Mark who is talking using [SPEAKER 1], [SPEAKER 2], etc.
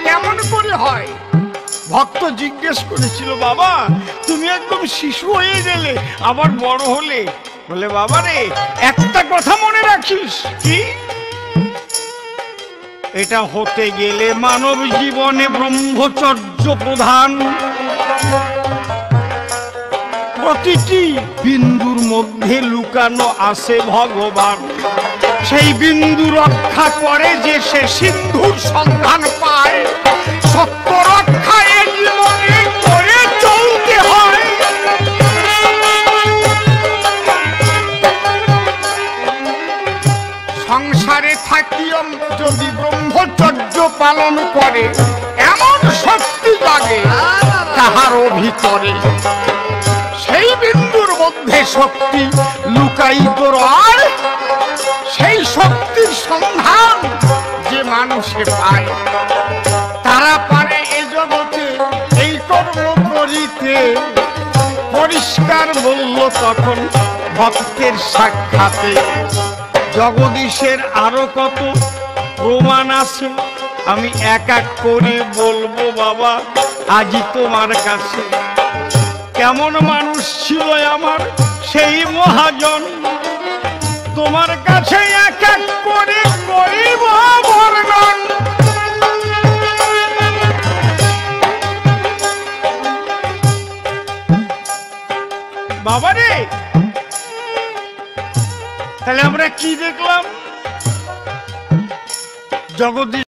[SPEAKER 1] কেমন করে হয়? ভক্ত জিজ্ঞেস করেছিল, বাবা তুমি একদম শিশু হয়ে গেলে আবার বড় হলে। বলে, বাবা রে, একটা কথা মনে রাখিস। কি? এটা হতে গেলে মানব জীবনে ব্রহ্মচর্য প্রধান। প্রতিটি বিন্দুর মধ্যে লুকানো আছে ভগবান। সেই বিন্দু রক্ষা করে যে সে সিন্ধুর সন্ধান পায়। সত্য রক্ষা এ জীবনে করে চলতে হয়। সংসারে থাকিও যদি ব্রহ্মচর্য পালন করে, এমন শক্তি জাগে তাহার ভিতরে। সেই বিন্দুর মধ্যে শক্তি লুকায়িত রয়। সেই শক্তির সন্ধান যে মানুষে পায়, তারা পারে এ জগতে এই কর্ম করিতে। পরিষ্কার বলল তখন ভক্তের সাক্ষাতে। জগদীশের আরো কত প্রমাণ আছে, আমি এক এক করে বলবো বাবা আজই তোমার কাছে। কেমন মানুষ ছিল আমার সেই মহাজন, তোমার কাছে এক এক করে করিব বর্ণন। বাবারে, তাহলে আমরা কি দেখলাম? জগদীশ